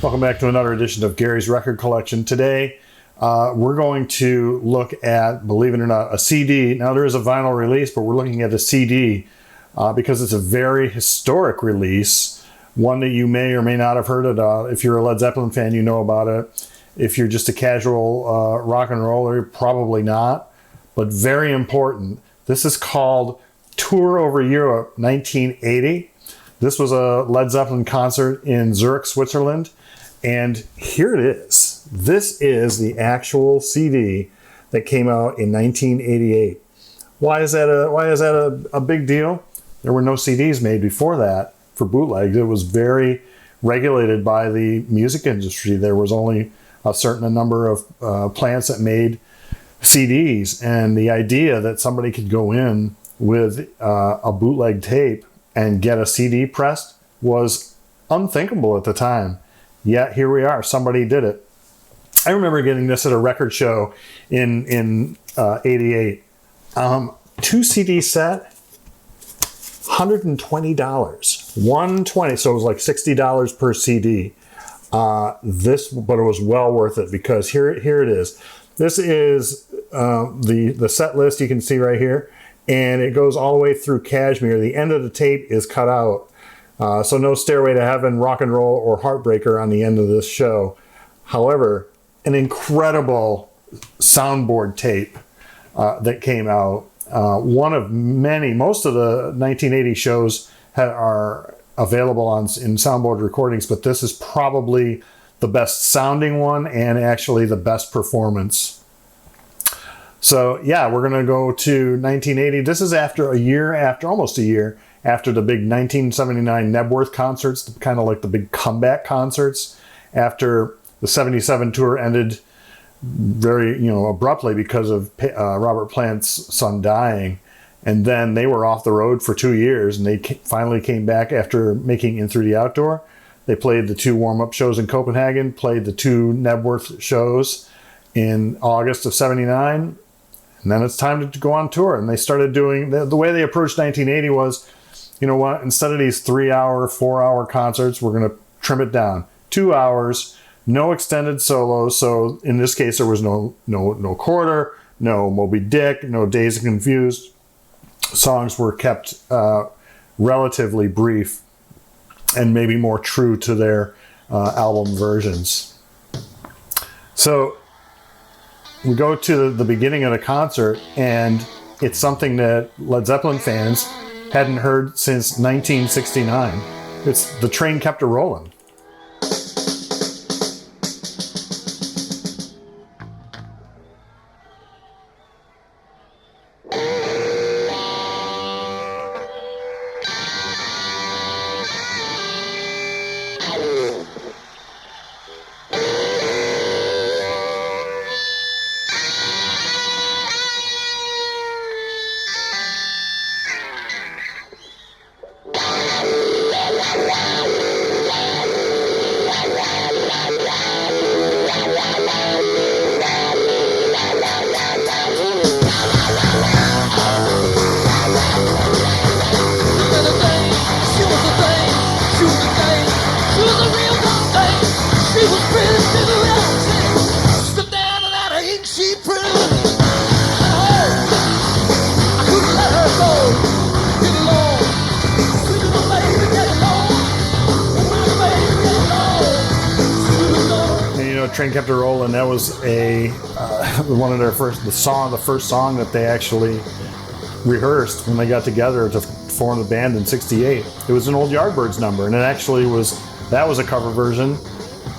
Welcome back to another edition of Gary's Record Collection. Today, we're going to look at, believe it or not, a CD. Now, there is a vinyl release, but we're looking at a CD because it's a very historic release, one that you may or may not have heard of. If you're a Led Zeppelin fan, you know about it. If you're just a casual rock and roller, probably not, but very important. This is called Tour Over Europe 1980. This was a Led Zeppelin concert in Zurich, Switzerland. And here it is. This is the actual CD that came out in 1988. Why is that a big deal? There were no CDs made before that for bootlegs. It was very regulated by the music industry. There was only a certain number of plants that made CDs, and the idea that somebody could go in with a bootleg tape and get a CD pressed was unthinkable at the time. Yet here we are. Somebody did it. I remember getting this at a record show in 88. 2 CD set, $120. 120. So it was like $60 per CD. But it was well worth it because here it is. This is the set list you can see right here, and it goes all the way through Kashmir. The end of the tape is cut out. So no Stairway to Heaven, Rock and Roll, or Heartbreaker on the end of this show. However, an incredible soundboard tape that came out. One of many. Most of the 1980 shows are available in soundboard recordings, but this is probably the best sounding one and actually the best performance. So yeah, we're going to go to 1980. This is almost a year after the big 1979 Nebworth concerts, kind of like the big comeback concerts, after the 77 tour ended very, abruptly because of Robert Plant's son dying. And then they were off the road for 2 years, and they finally came back after making In Through the Outdoor. They played the 2 warm-up shows in Copenhagen, played the 2 Nebworth shows in August of 79, and then it's time to go on tour. And they started doing, the way they approached 1980 was, you know what, instead of these 3-hour, 4-hour concerts, we're going to trim it down. 2 hours, no extended solos. So in this case, there was no Quarter, no Moby Dick, no Dazed and Confused. Songs were kept relatively brief and maybe more true to their album versions. So we go to the beginning of the concert, and it's something that Led Zeppelin fans hadn't heard since 1969. It's The Train Kept a Rollin'. Train Kept a Rollin', that was one of their the first song that they actually rehearsed when they got together to form the band in '68. It was an old Yardbirds number, and that was a cover version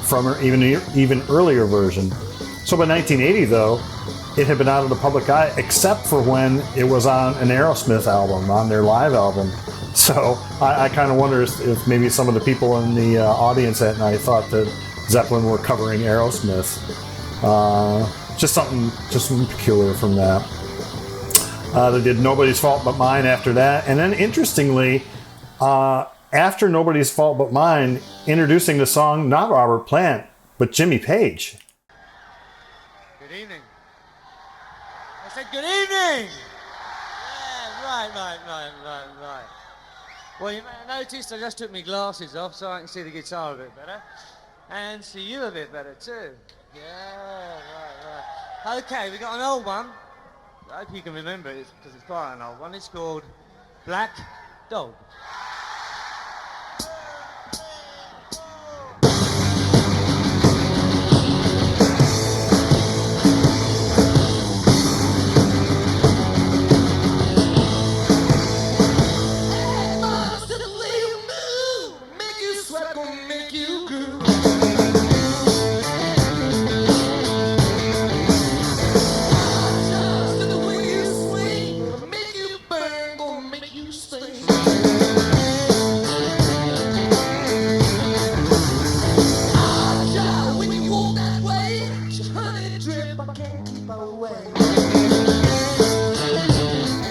from an even earlier version. So by 1980, though, it had been out of the public eye, except for when it was on an Aerosmith album, on their live album. So I kind of wonder if maybe some of the people in the audience that night thought that Zeppelin were covering Aerosmith. Just something peculiar from that. They did Nobody's Fault But Mine after that. And then interestingly, after Nobody's Fault But Mine, introducing the song, not Robert Plant, but Jimmy Page. Good evening. I said good evening! Yeah, right. Well, you may have noticed I just took my glasses off so I can see the guitar a bit better. And see you a bit better too. Yeah, right. Okay, we got an old one. I hope you can remember it because it's quite an old one. It's called Black Dog.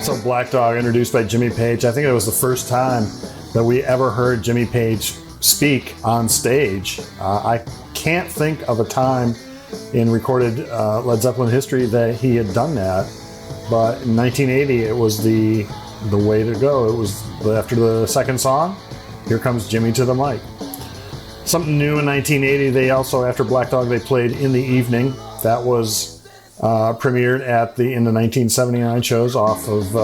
So Black Dog, introduced by Jimmy Page. I think it was the first time that we ever heard Jimmy Page speak on stage. I can't think of a time in recorded Led Zeppelin history that he had done that. But in 1980, it was the way to go. It was after the second song, here comes Jimmy to the mic. Something new in 1980, they also, after Black Dog, they played In the Evening. That was premiered in the 1979 shows off of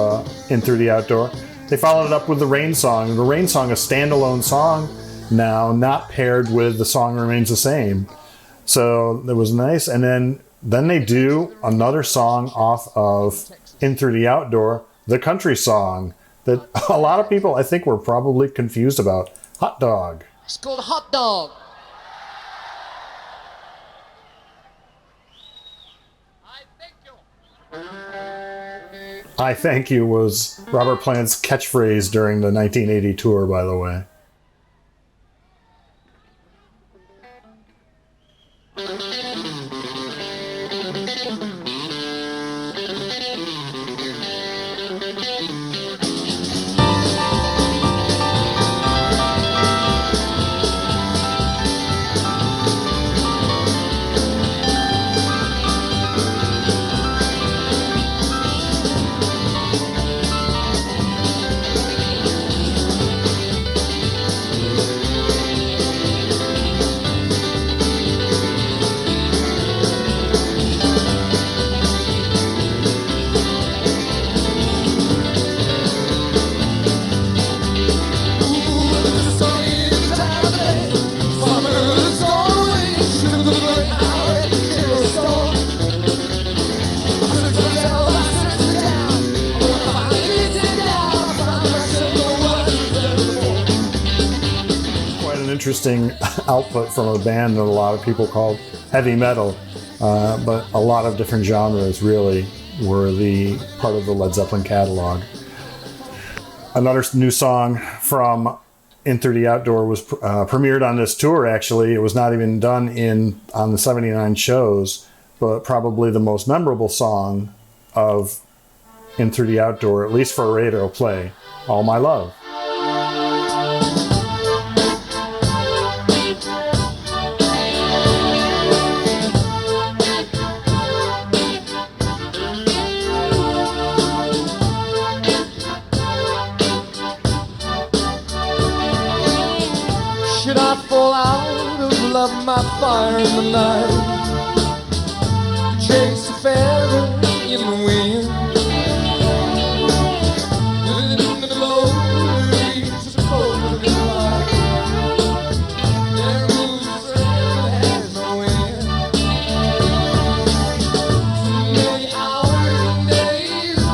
In Through the Outdoor. They followed it up with the Rain Song. The Rain Song, a standalone song now, not paired with The Song Remains the Same. So it was nice. And then they do another song off of In Through the Outdoor, the country song that a lot of people, I think, were probably confused about. Hot Dog. It's called Hot Dog. I Thank You was Robert Plant's catchphrase during the 1980 tour, by the way. Interesting output from a band that a lot of people called heavy metal, but a lot of different genres really were the part of the Led Zeppelin catalog. Another new song from In Through the Outdoor was premiered on this tour. Actually, it was not even done on the 79 shows, but probably the most memorable song of In Through the Outdoor, at least for radio play, All My Love. Should I fall out of love, my fire in the night? Chase a feather in the wind. In the low leaves of cold light. There moves a thread that has no end. Many hours and days of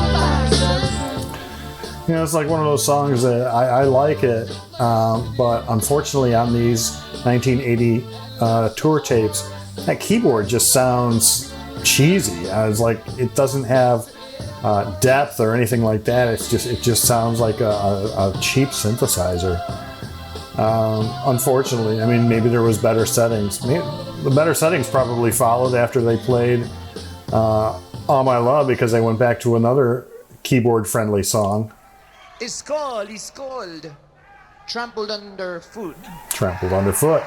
You know, it's like one of those songs that I like it, but unfortunately on these 1980 tour tapes, that keyboard just sounds cheesy. It's like it doesn't have depth or anything like that. It just sounds like a cheap synthesizer. Unfortunately, I mean, maybe there was better settings. The better settings probably followed after they played All My Love, because they went back to another keyboard-friendly song. It's called Trampled Underfoot. Trampled Underfoot.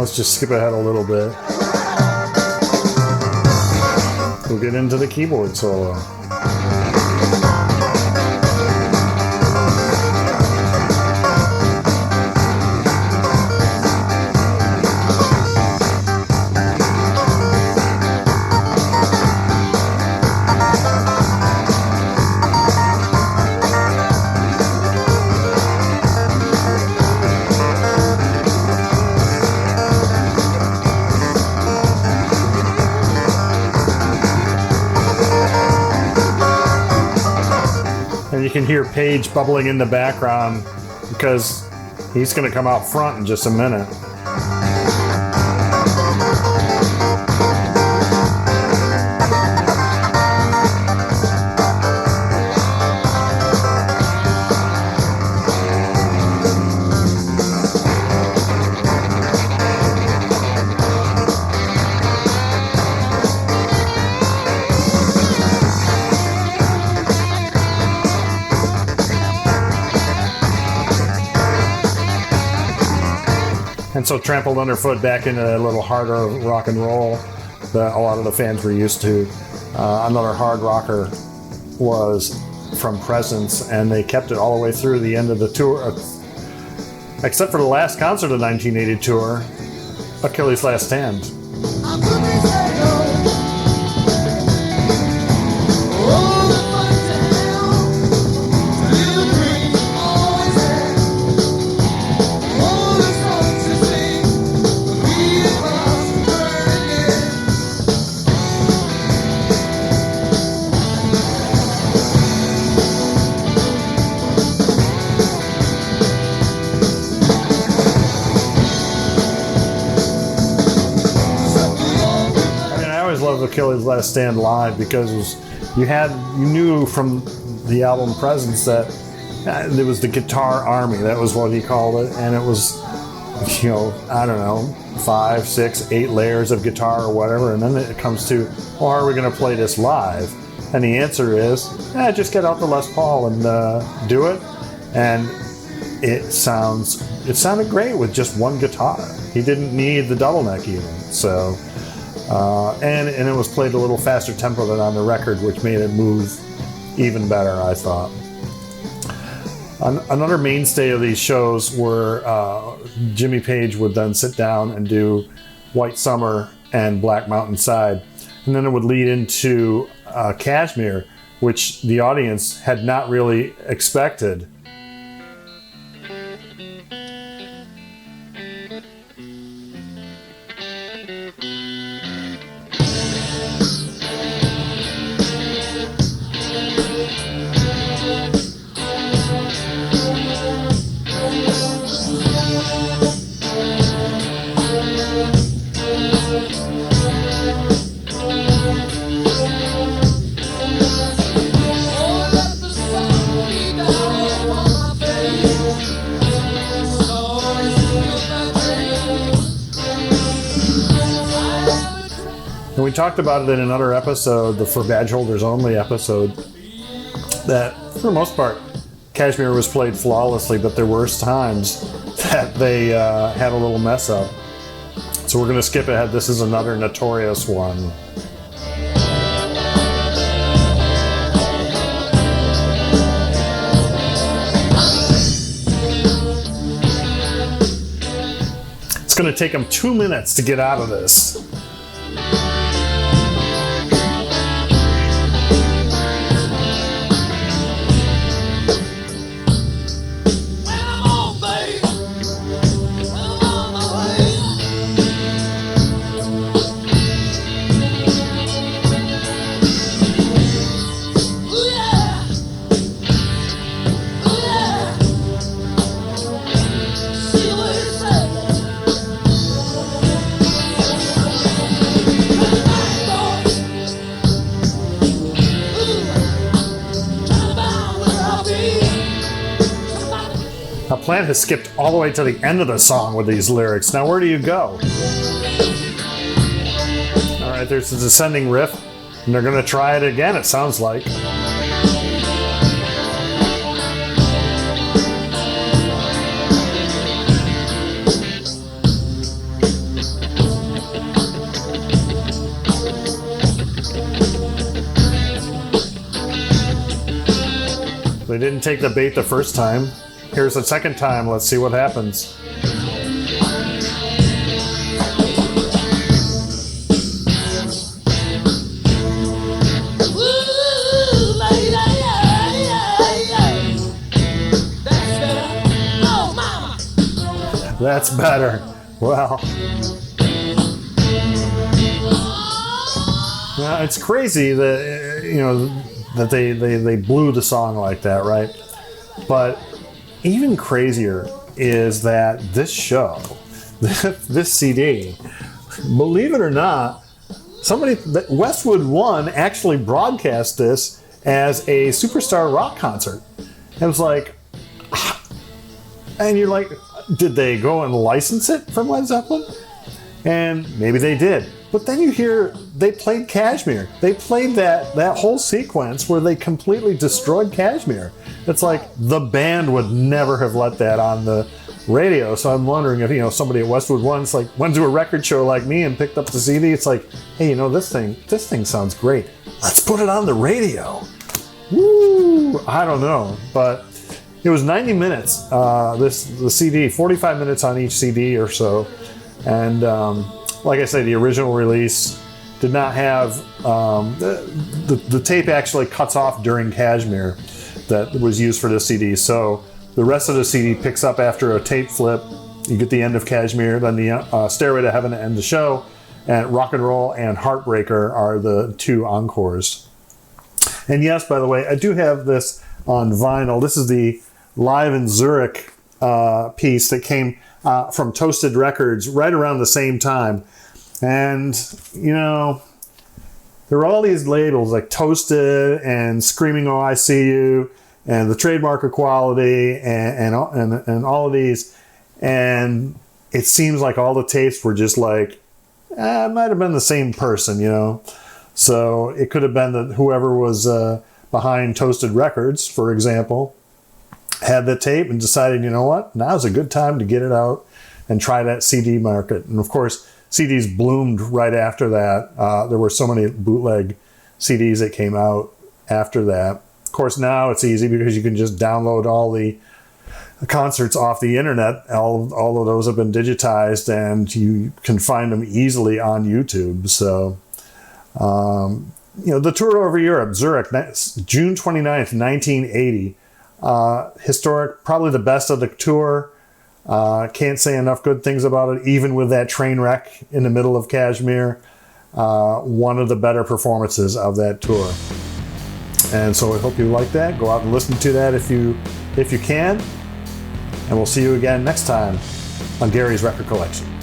let's just skip ahead a little bit. We'll get into the keyboard solo. And you can hear Page bubbling in the background because he's going to come out front in just a minute. And so Trampled Underfoot back into a little harder rock and roll that a lot of the fans were used to. Another hard rocker was from Presence, and they kept it all the way through the end of the tour, except for the last concert of the 1980 tour, Achilles' Last Stand. Achilles' Last Stand live because it was, you knew from the album Presence that there was the guitar army. That was what he called it, and it was, you know, I don't know, 5, 6, 8 layers of guitar or whatever, and then it comes to, well, how are we going to play this live? And the answer is, just get out the Les Paul and do it. And it sounded great with just one guitar. He didn't need the double neck even. So, and it was played a little faster tempo than on the record, which made it move even better, I thought. Another mainstay of these shows were Jimmy Page would then sit down and do White Summer and Black Mountain Side. And then it would lead into Kashmir, which the audience had not really expected. And we talked about it in another episode, the For Badge Holders Only episode, that for the most part, Kashmir was played flawlessly, but there were times that they had a little mess up. So we're going to skip ahead. This is another notorious one. It's going to take them 2 minutes to get out of this. Plant has skipped all the way to the end of the song with these lyrics. Now where do you go? Alright, there's a descending riff, and they're going to try it again, it sounds like. they didn't take the bait the first time. Here's the second time. Let's see what happens. That's better. Well, yeah, it's crazy that that they blew the song like that, right? But even crazier is that this show, this CD, believe it or not, Westwood One actually broadcast this as a Superstar rock concert. It was like, and you're like, did they go and license it from Led Zeppelin? And maybe they did. But then you hear they played Kashmir. They played that whole sequence where they completely destroyed Kashmir. It's like the band would never have let that on the radio. So I'm wondering if somebody at Westwood One went to a record show like me and picked up the CD. It's like, hey, this thing sounds great. Let's put it on the radio. Woo! I don't know, but it was 90 minutes. The CD, 45 minutes on each CD or so, and like I say, the original release did not have the tape actually cuts off during Kashmir that was used for the CD. So the rest of the CD picks up after a tape flip. You get the end of Kashmir, then the Stairway to Heaven to end the show, and Rock and Roll and Heartbreaker are the two encores. And yes, by the way, I do have this on vinyl. This is the Live in Zurich piece that came from Toasted Records right around the same time. And, there were all these labels like Toasted and Screaming Oh I See You and the Trademark Equality and all of these. And it seems like all the tapes were just like, it might have been the same person, So it could have been that whoever was behind Toasted Records, for example, had the tape and decided, now's a good time to get it out and try that CD market. And of course, CDs bloomed right after that. There were so many bootleg CDs that came out after that. Of course, now it's easy because you can just download all the concerts off the internet. All of those have been digitized and you can find them easily on YouTube. So, the tour over Europe, Zurich, June 29th, 1980. Historic, probably the best of the tour. Can't say enough good things about it, even with that train wreck in the middle of Kashmir. One of the better performances of that tour. And so I hope you like that. Go out and listen to that if you can. And we'll see you again next time on Gary's Record Collection.